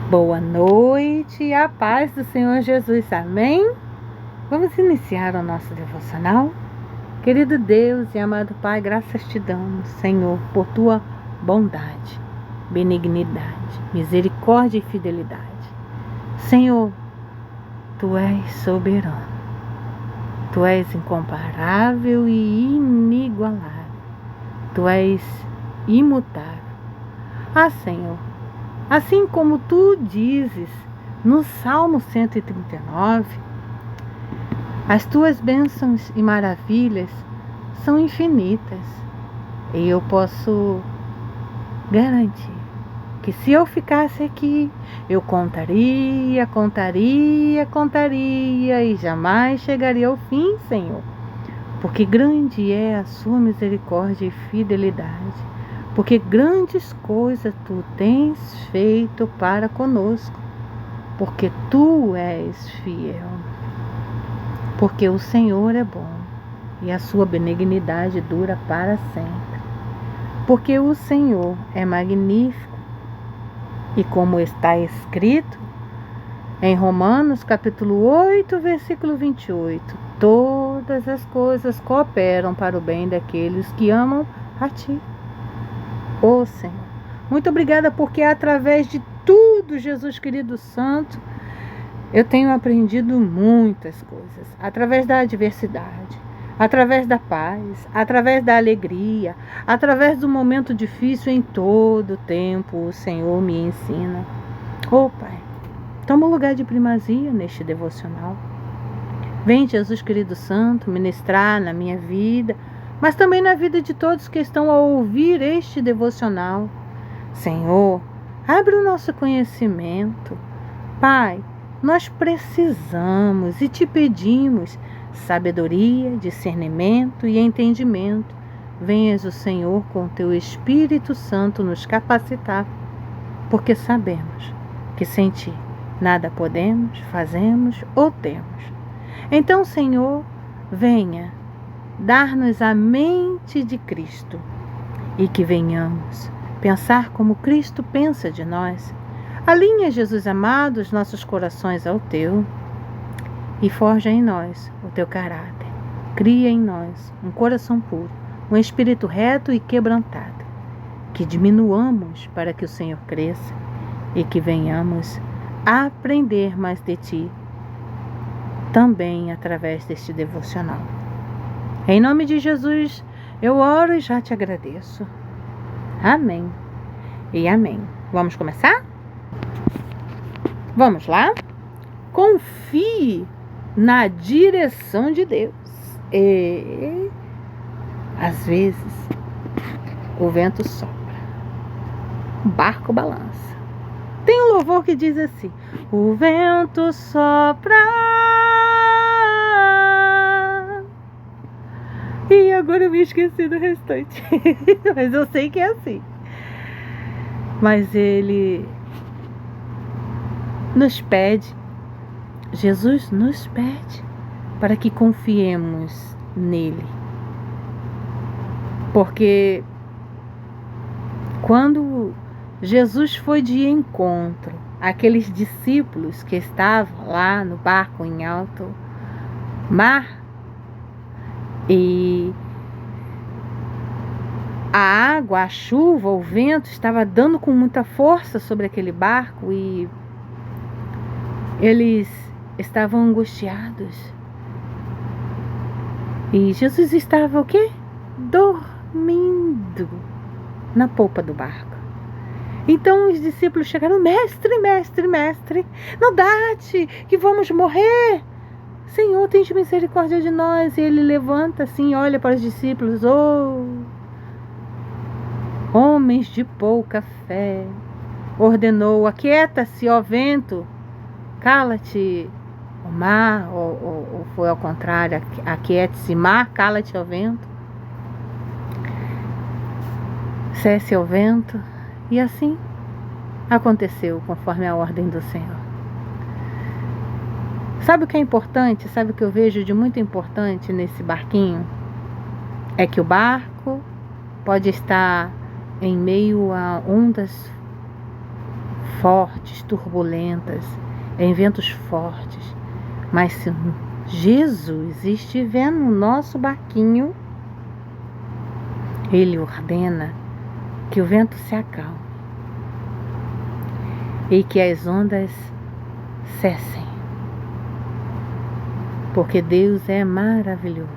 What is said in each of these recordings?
Boa noite e a paz do Senhor Jesus, amém? Vamos iniciar o nosso devocional? Querido Deus e amado Pai, graças te damos, Senhor, por tua bondade, benignidade, misericórdia e fidelidade. Senhor, tu és soberano, tu és incomparável e inigualável, tu és imutável. Senhor, assim como tu dizes no Salmo 139, as tuas bênçãos e maravilhas são infinitas. E eu posso garantir que se eu ficasse aqui, eu contaria e jamais chegaria ao fim, Senhor. Porque grande é a sua misericórdia e fidelidade. Porque grandes coisas tu tens feito para conosco. Porque tu és fiel. Porque o Senhor é bom e a sua benignidade dura para sempre. Porque o Senhor é magnífico e como está escrito em Romanos capítulo 8, versículo 28, todas as coisas cooperam para o bem daqueles que amam a Ti. Senhor, muito obrigada porque através de tudo, Jesus querido santo, eu tenho aprendido muitas coisas, através da adversidade, através da paz, através da alegria, através do momento difícil, em todo tempo o Senhor me ensina. Pai, toma um lugar de primazia neste devocional. Vem, Jesus querido santo, ministrar na minha vida, mas também na vida de todos que estão a ouvir este devocional. Senhor, abre o nosso conhecimento. Pai, nós precisamos e te pedimos sabedoria, discernimento e entendimento. Venhas o Senhor com teu Espírito Santo nos capacitar, porque sabemos que sem ti nada podemos, fazemos ou temos. Então, Senhor, venha dar-nos a mente de Cristo e que venhamos pensar como Cristo pensa de nós. Alinha, Jesus amado, os nossos corações ao teu e forja em nós o teu caráter. Cria em nós um coração puro, um espírito reto e quebrantado. Que diminuamos para que o Senhor cresça e que venhamos a aprender mais de ti, também através deste devocional. Em nome de Jesus, eu oro e já te agradeço. Amém e amém. Vamos começar? Vamos lá? Confie na direção de Deus. E às vezes o vento sopra, o barco balança. Tem um louvor que diz assim: o vento sopra. E agora eu me esqueci do restante. Mas eu sei que é assim. Mas ele nos pede, Jesus nos pede para que confiemos nele. Porque quando Jesus foi de encontro àqueles discípulos que estavam lá no barco em alto mar, e a água, a chuva, o vento estava dando com muita força sobre aquele barco e eles estavam angustiados. E Jesus estava o quê? Dormindo na polpa do barco. Então os discípulos chegaram: mestre, não dá-te que vamos morrer. Senhor, tem misericórdia de nós. E ele levanta assim, olha para os discípulos: homens de pouca fé. Ordenou: aquieta-se, ó vento, cala-te, o mar, ou foi ao contrário, aquiete-se, mar, cala-te, ó vento, cesse ao vento. E assim aconteceu, conforme a ordem do Senhor. Sabe o que é importante? Sabe o que eu vejo de muito importante nesse barquinho? É que o barco pode estar em meio a ondas fortes, turbulentas, em ventos fortes. Mas se Jesus estiver no nosso barquinho, Ele ordena que o vento se acalme e que as ondas cessem, porque Deus é maravilhoso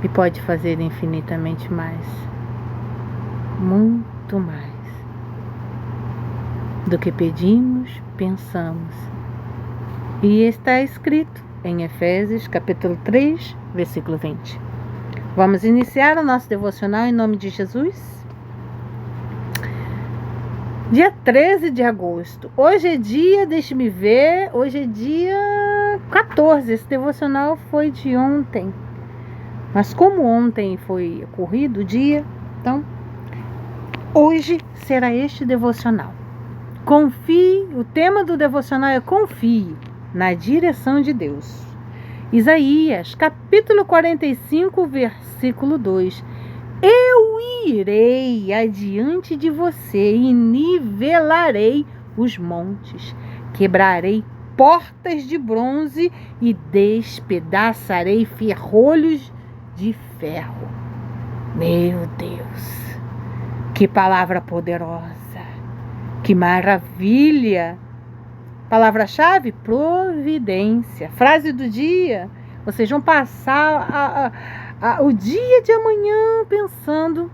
e pode fazer infinitamente mais, muito mais do que pedimos, pensamos. E está escrito em Efésios capítulo 3, versículo 20. Vamos iniciar o nosso devocional em nome de Jesus? Dia 13 de agosto. Hoje é dia, deixe-me ver, hoje é dia 14. Esse devocional foi de ontem. Mas como ontem foi corrido o dia, então hoje será este devocional. Confie, o tema do devocional é confie na direção de Deus. Isaías, capítulo 45, versículo 2. Eu irei adiante de você e nivelarei os montes, quebrarei portas de bronze e despedaçarei ferrolhos de ferro. Meu Deus, que palavra poderosa, que maravilha! Palavra-chave: providência. Frase do dia: vocês vão passar o dia de amanhã pensando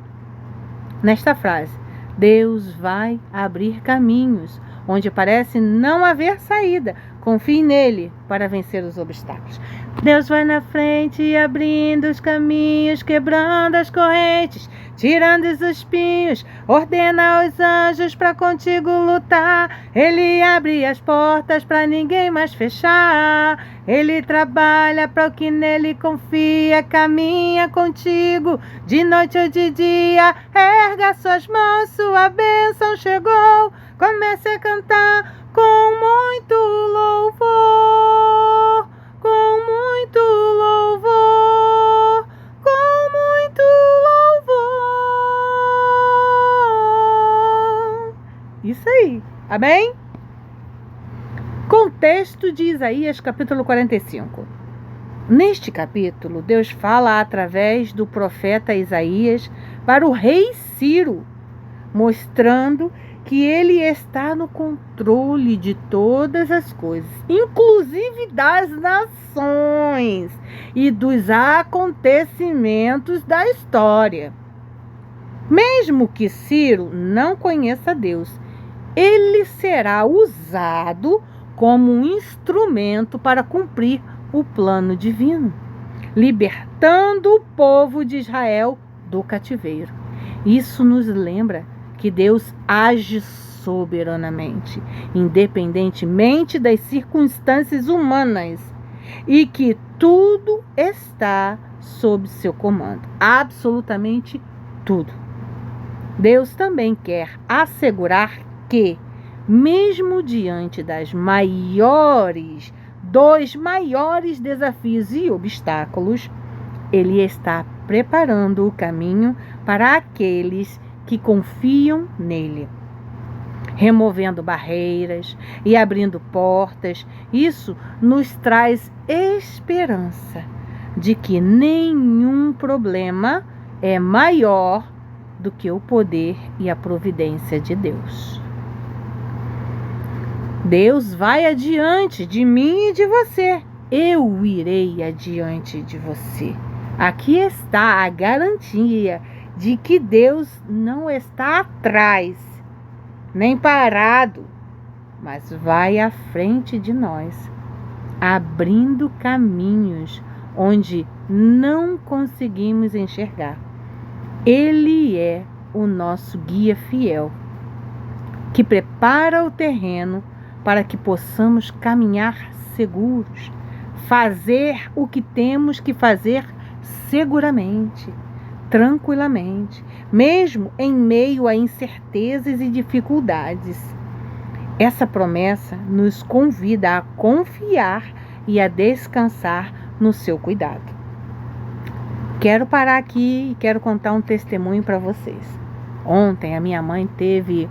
nesta frase. Deus vai abrir caminhos onde parece não haver saída. Confie nele para vencer os obstáculos. Deus vai na frente, abrindo os caminhos, quebrando as correntes, tirando os espinhos, ordena aos anjos para contigo lutar. Ele abre as portas para ninguém mais fechar. Ele trabalha para o que nele confia, caminha contigo de noite ou de dia. Erga suas mãos, sua bênção chegou. Comece a cantar com muito louvor, com muito louvor, com muito louvor. Isso aí, amém? Contexto de Isaías capítulo 45. Neste capítulo, Deus fala através do profeta Isaías para o rei Ciro, mostrando que ele está no controle de todas as coisas, inclusive das nações e dos acontecimentos da história. Mesmo que Ciro não conheça Deus, ele será usado como um instrumento para cumprir o plano divino, libertando o povo de Israel do cativeiro. Isso nos lembra que Deus age soberanamente, independentemente das circunstâncias humanas, e que tudo está sob seu comando, absolutamente tudo. Deus também quer assegurar que, mesmo diante dos maiores desafios e obstáculos, Ele está preparando o caminho para aqueles que confiam nele, removendo barreiras e abrindo portas. Isso nos traz esperança de que nenhum problema é maior do que o poder e a providência de Deus. Deus vai adiante de mim e de você. Eu irei adiante de você. Aqui está a garantia de que Deus não está atrás, nem parado, mas vai à frente de nós, abrindo caminhos onde não conseguimos enxergar. Ele é o nosso guia fiel, que prepara o terreno para que possamos caminhar seguros, fazer o que temos que fazer seguramente, tranquilamente, mesmo em meio a incertezas e dificuldades. Essa promessa nos convida a confiar e a descansar no seu cuidado. Quero parar aqui e quero contar um testemunho para vocês. Ontem a minha mãe teve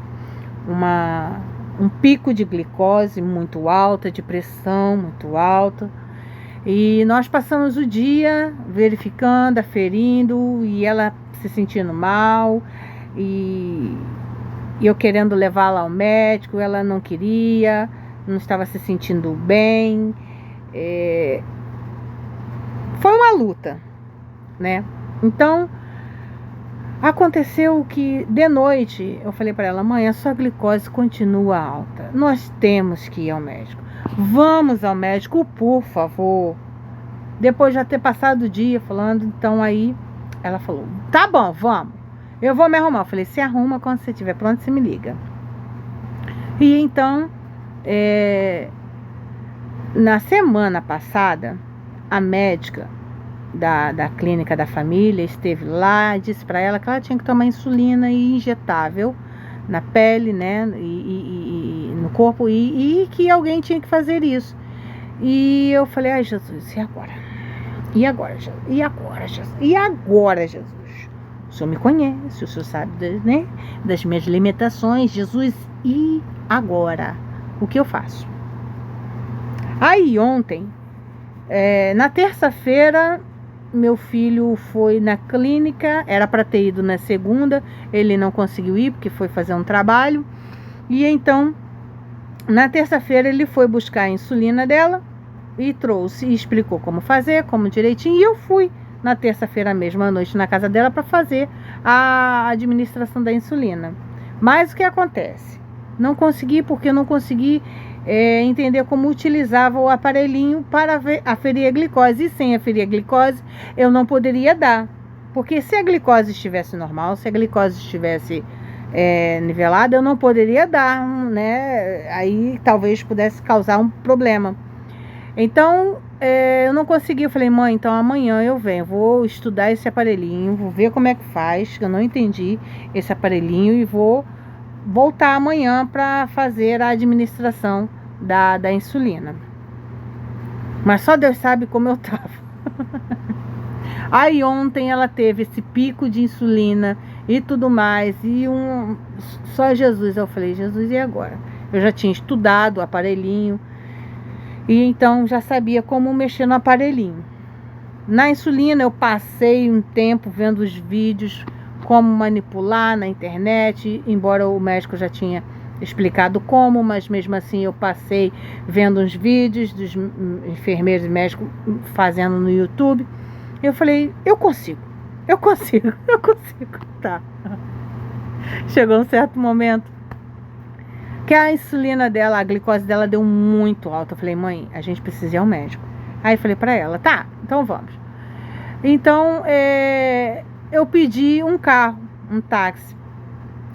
um pico de glicose muito alta, de pressão muito alta. E nós passamos o dia verificando, aferindo, e ela se sentindo mal, e eu querendo levá-la ao médico, ela não queria, não estava se sentindo bem. Foi uma luta, né? Então, aconteceu que de noite eu falei para ela: mãe, a sua glicose continua alta, nós temos que ir ao médico, vamos ao médico, por favor. Depois de já ter passado o dia falando, então aí ela falou: tá bom, vamos, eu vou me arrumar. Eu falei: se arruma, quando você estiver pronto você me liga. E então na semana passada, a médica da clínica da família esteve lá, disse para ela que ela tinha que tomar insulina injetável na pele, né, e no corpo, e que alguém tinha que fazer isso. E eu falei: ai, Jesus, e agora? E agora, Jesus? E agora, Jesus? E agora, Jesus? O Senhor me conhece, o Senhor sabe, né, das minhas limitações, Jesus, e agora? O que eu faço? Aí ontem, na terça-feira, meu filho foi na clínica, era para ter ido na segunda, ele não conseguiu ir porque foi fazer um trabalho. E então, na terça-feira, ele foi buscar a insulina dela e trouxe, e explicou como fazer, como direitinho. E eu fui na terça-feira mesmo à noite na casa dela para fazer a administração da insulina. Mas o que acontece? Não consegui, porque eu não consegui entender como utilizava o aparelhinho para aferir a glicose. E sem aferir a glicose, eu não poderia dar. Porque se a glicose estivesse normal, se a glicose estivesse nivelada, eu não poderia dar, né? Aí talvez pudesse causar um problema. Então, eu não consegui. Eu falei: mãe, então amanhã eu venho, vou estudar esse aparelhinho, vou ver como é que faz, que eu não entendi esse aparelhinho, e vou voltar amanhã para fazer a administração da insulina. Mas só Deus sabe como eu estava. Aí ontem ela teve esse pico de insulina e tudo mais, e só Jesus. Eu falei: Jesus, e agora? Eu já tinha estudado o aparelhinho, e então já sabia como mexer no aparelhinho. Na insulina eu passei um tempo vendo os vídeos, como manipular na internet, embora o médico já tinha explicado como, mas mesmo assim eu passei vendo uns vídeos dos enfermeiros e médicos fazendo no YouTube. Eu falei: eu consigo, tá. Chegou um certo momento que a insulina dela, a glicose dela deu muito alta. Eu falei: mãe, a gente precisa ir ao médico. Aí falei para ela: tá, então vamos. Então, eu pedi um carro, um táxi.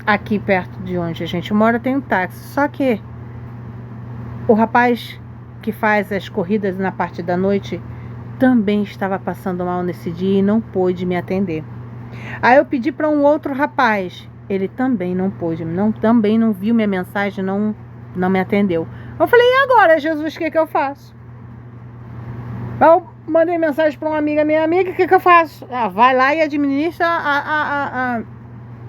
Aqui perto de onde a gente mora tem um táxi. Só que o rapaz que faz as corridas na parte da noite também estava passando mal nesse dia e não pôde me atender. Aí eu pedi para um outro rapaz. Ele também não pôde, também não viu minha mensagem, não me atendeu. Eu falei: e agora, Jesus, o que eu faço? Eu mandei mensagem para uma amiga, minha amiga: o que eu faço? Vai lá e administra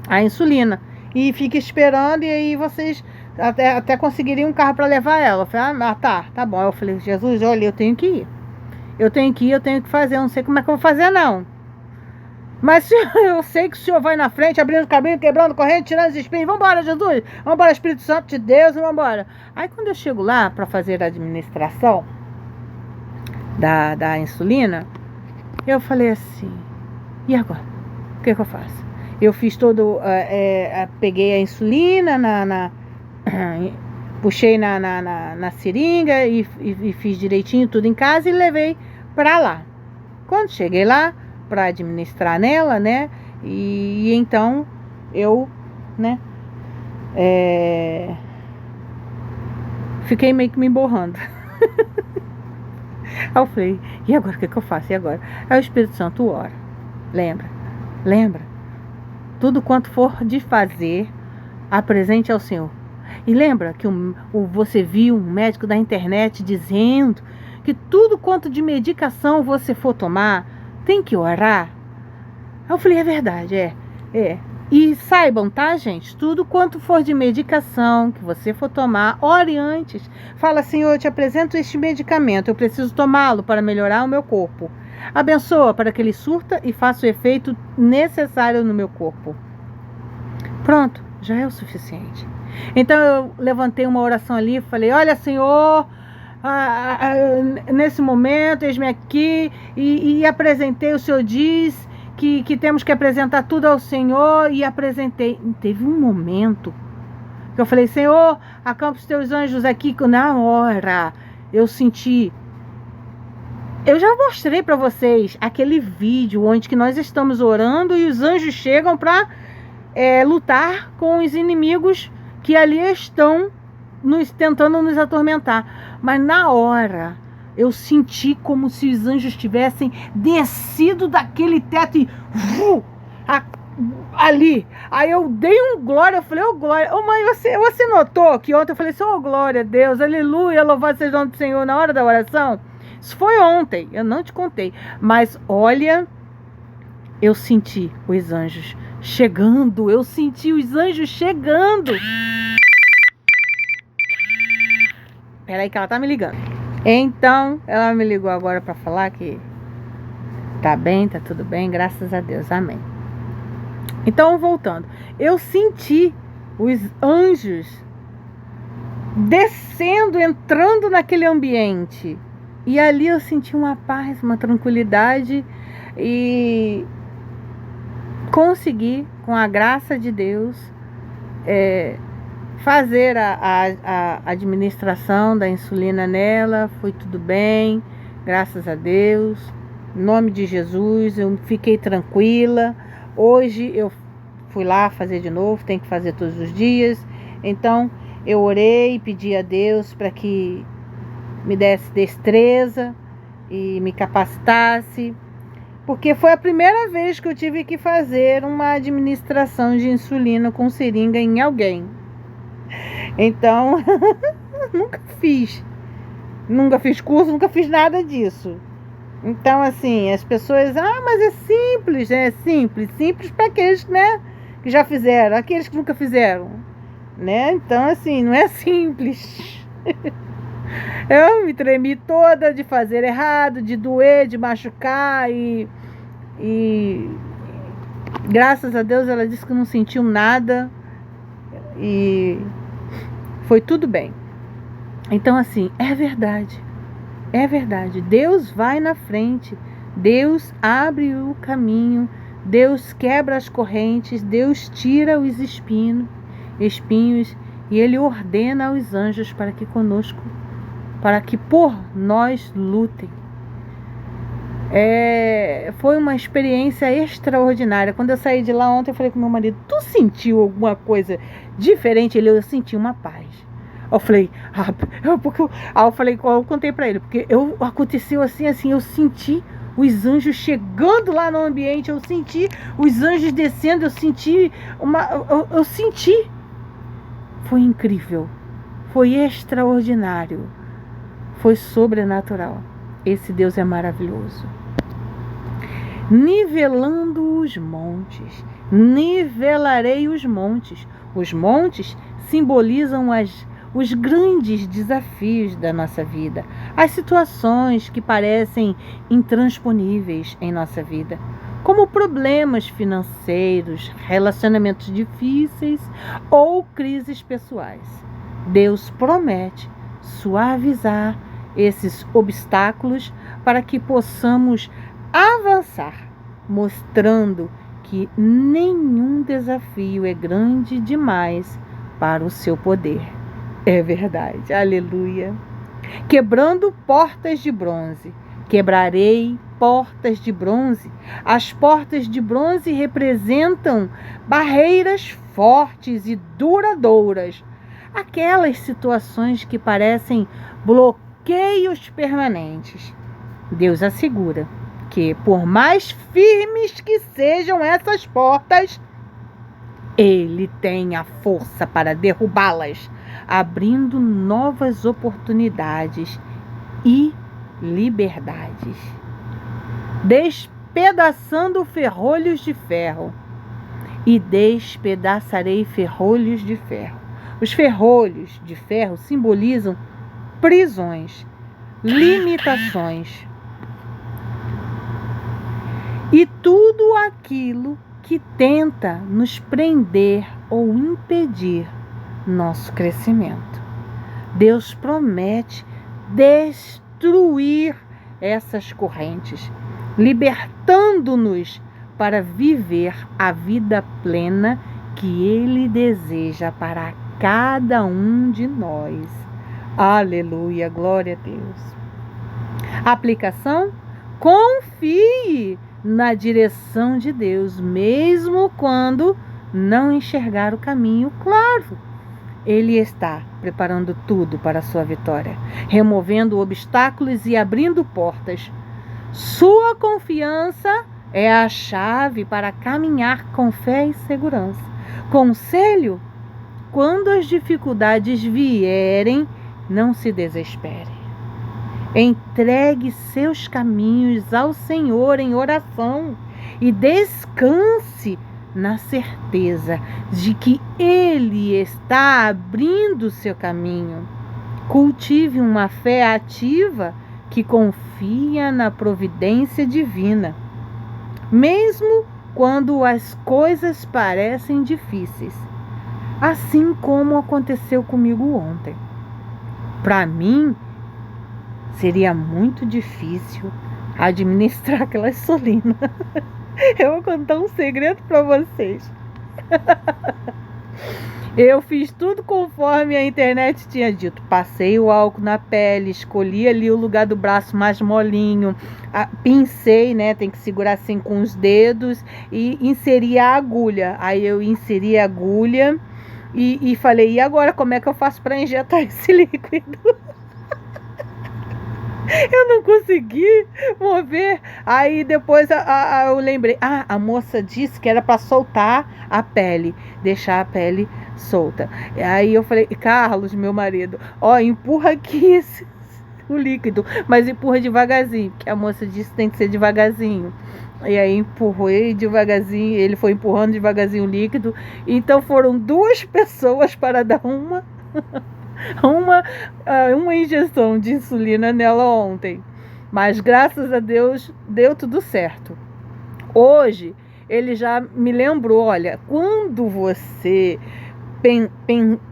a insulina e fica esperando, e aí vocês até conseguiriam um carro para levar ela. Eu falei: tá bom. Eu falei: Jesus, olha, eu tenho que ir, eu tenho que fazer, eu não sei como é que eu vou fazer não, mas eu sei que o Senhor vai na frente, abrindo o caminho, quebrando corrente, tirando os espinhos. Vambora, Jesus, vambora, Espírito Santo de Deus, vambora. Aí quando eu chego lá para fazer a administração da insulina, eu falei assim: e agora? O que eu faço? Eu fiz peguei a insulina, puxei na seringa e fiz direitinho tudo em casa e levei para lá. Quando cheguei lá para administrar nela, né, e então eu, né, fiquei meio que me emborrando. Aí eu falei: e agora, o que eu faço? E agora? Aí o Espírito Santo ora. Lembra? Tudo quanto for de fazer, apresente ao Senhor. E lembra que você viu um médico da internet dizendo que tudo quanto de medicação você for tomar, tem que orar? Aí eu falei: é verdade, E saibam, tá, gente? Tudo quanto for de medicação que você for tomar, ore antes. Fala, Senhor, eu te apresento este medicamento. Eu preciso tomá-lo para melhorar o meu corpo. Abençoa para que ele surta e faça o efeito necessário no meu corpo. Pronto, já é o suficiente. Então eu levantei uma oração ali e falei, olha, Senhor, nesse momento, eis-me aqui e apresentei, o Senhor diz que temos que apresentar tudo ao Senhor, e apresentei. Teve um momento que eu falei, Senhor, acampa os teus anjos aqui. Na hora eu senti, eu já mostrei para vocês aquele vídeo onde que nós estamos orando e os anjos chegam para lutar com os inimigos que ali estão tentando nos atormentar. Mas na hora eu senti como se os anjos tivessem descido daquele teto e ali. Aí eu dei um glória, eu falei, glória. Mãe, você notou que ontem eu falei assim, glória a Deus, aleluia, louvado seja o nome do Senhor, na hora da oração? Isso foi ontem, eu não te contei. Mas olha, eu senti os anjos chegando, eu senti os anjos chegando. Peraí que ela tá me ligando. Então, ela me ligou agora para falar que tá bem, tá tudo bem, graças a Deus, amém. Então, voltando, eu senti os anjos descendo, entrando naquele ambiente, e ali eu senti uma paz, uma tranquilidade, e consegui, com a graça de Deus, fazer a administração da insulina nela. Foi tudo bem, graças a Deus, em nome de Jesus, eu fiquei tranquila. Hoje eu fui lá fazer de novo, tem que fazer todos os dias. Então eu orei e pedi a Deus para que me desse destreza e me capacitasse, porque foi a primeira vez que eu tive que fazer uma administração de insulina com seringa em alguém. Então, nunca fiz curso, nunca fiz nada disso. Então, assim, as pessoas, mas é simples, né? Simples para aqueles, né, que já fizeram, aqueles que nunca fizeram, né? Então, assim, não é simples. Eu me tremi toda de fazer errado, de doer, de machucar, e graças a Deus ela disse que não sentiu nada e foi tudo bem. Então, assim, é verdade. Deus vai na frente, Deus abre o caminho, Deus quebra as correntes, Deus tira os espinhos, e Ele ordena aos anjos para que conosco, para que por nós lutem. Foi uma experiência extraordinária. Quando eu saí de lá ontem, eu falei com meu marido, tu sentiu alguma coisa diferente? Eu senti uma paz. Eu falei, eu contei pra ele, porque aconteceu assim, eu senti os anjos chegando lá no ambiente, eu senti os anjos descendo, eu senti, foi incrível, foi extraordinário, foi sobrenatural. Esse Deus é maravilhoso. Nivelando os montes, nivelarei os montes. Os montes simbolizam os grandes desafios da nossa vida, as situações que parecem intransponíveis em nossa vida, como problemas financeiros, relacionamentos difíceis ou crises pessoais. Deus promete suavizar esses obstáculos para que possamos avançar, mostrando que nenhum desafio é grande demais para o seu poder. É verdade, aleluia. Quebrando portas de bronze. Quebrarei portas de bronze. As portas de bronze representam barreiras fortes e duradouras. Aquelas situações que parecem bloqueios permanentes. Deus assegura que, por mais firmes que sejam essas portas, Ele tem a força para derrubá-las, abrindo novas oportunidades e liberdades, despedaçando ferrolhos de ferro e despedaçarei ferrolhos de ferro. Os ferrolhos de ferro simbolizam prisões, limitações e tudo aquilo que tenta nos prender ou impedir nosso crescimento. Deus promete destruir essas correntes, libertando-nos para viver a vida plena que Ele deseja para cada um de nós. Aleluia, glória a Deus. Aplicação: confie na direção de Deus, mesmo quando não enxergar o caminho claro. Ele está preparando tudo para a sua vitória, removendo obstáculos e abrindo portas. Sua confiança é a chave para caminhar com fé e segurança. Conselho: quando as dificuldades vierem, não se desespere. Entregue seus caminhos ao Senhor em oração e descanse na certeza de que Ele está abrindo seu caminho. Cultive uma fé ativa que confia na providência divina, mesmo quando as coisas parecem difíceis, assim como aconteceu comigo ontem. Para mim, seria muito difícil administrar aquela insulina. Eu vou contar um segredo para vocês. Eu fiz tudo conforme a internet tinha dito. Passei o álcool na pele, escolhi ali o lugar do braço mais molinho, pincei, né? Tem que segurar assim com os dedos e inseri a agulha. Aí eu inseri a agulha e falei, e agora como é que eu faço para injetar esse líquido? Eu não consegui mover. Aí depois eu lembrei, a moça disse que era para soltar a pele, deixar a pele solta. Aí eu falei, Carlos, meu marido, empurra aqui o líquido, mas empurra devagarzinho, porque a moça disse que tem que ser devagarzinho. E aí empurrei devagarzinho, ele foi empurrando devagarzinho o líquido. Então foram 2 pessoas para dar uma injeção de insulina nela ontem. Mas graças a Deus deu tudo certo. Hoje ele já me lembrou, olha, quando você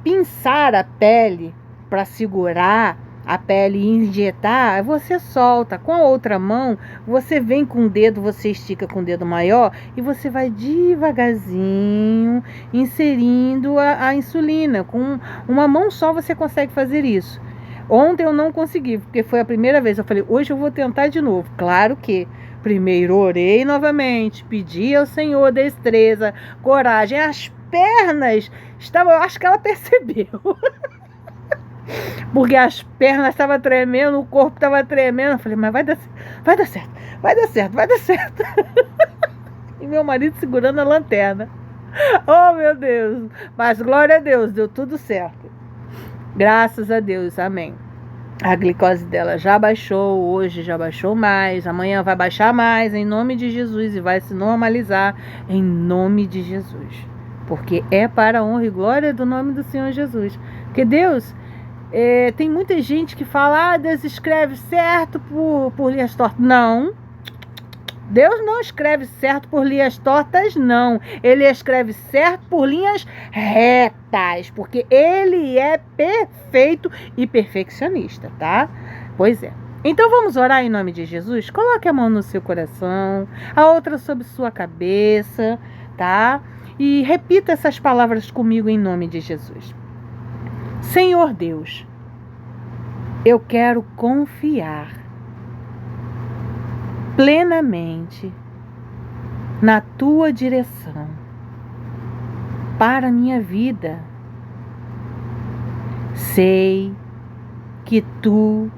pinçar a pele para segurar a pele e injetar, você solta. Com a outra mão, você vem com o dedo, você estica com o dedo maior e você vai devagarzinho inserindo a insulina. Com uma mão só você consegue fazer isso. Ontem eu não consegui, porque foi a primeira vez. Eu falei, hoje eu vou tentar de novo. Claro que primeiro orei novamente, pedi ao Senhor destreza, coragem. As pernas estavam, eu acho que ela percebeu. Porque as pernas estavam tremendo, o corpo estava tremendo. Eu falei, mas vai dar certo, vai dar certo, vai dar certo. E meu marido segurando a lanterna. Oh, meu Deus. Mas glória a Deus, deu tudo certo. Graças a Deus, amém. A glicose dela já baixou, hoje já baixou mais, amanhã vai baixar mais, em nome de Jesus, e vai se normalizar em nome de Jesus. Porque é para a honra e glória do nome do Senhor Jesus. Porque Deus... tem muita gente que fala, Deus escreve certo por linhas tortas. Não, Deus não escreve certo por linhas tortas, não. Ele escreve certo por linhas retas, porque Ele é perfeito e perfeccionista, tá? Pois é. Então vamos orar em nome de Jesus? Coloque a mão no seu coração, a outra sobre sua cabeça, tá? E repita essas palavras comigo em nome de Jesus. Senhor Deus, eu quero confiar plenamente na Tua direção para a minha vida. Sei que Tu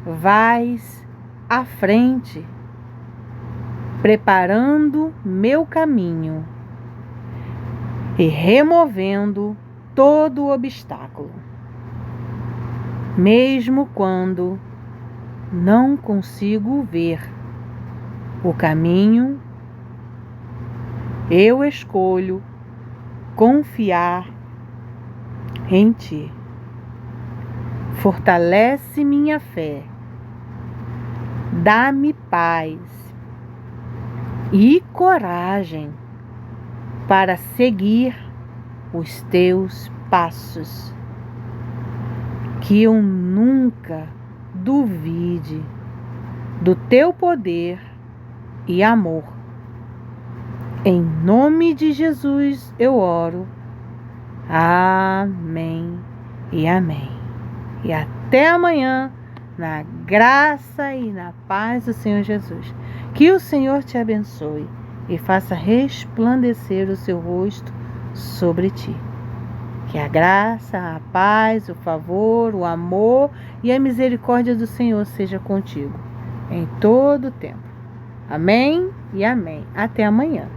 vais à frente, preparando meu caminho e removendo todo obstáculo, mesmo quando não consigo ver o caminho Eu escolho confiar em Ti. Fortalece minha fé. Dá-me paz e coragem para seguir os Teus passos. Que eu nunca duvide do Teu poder e amor. Em nome de Jesus eu oro. Amém e amém. E até amanhã, na graça e na paz do Senhor Jesus. Que o Senhor te abençoe e faça resplandecer o seu rosto sobre ti. Que a graça, a paz, o favor, o amor e a misericórdia do Senhor seja contigo em todo o tempo. Amém e amém. Até amanhã.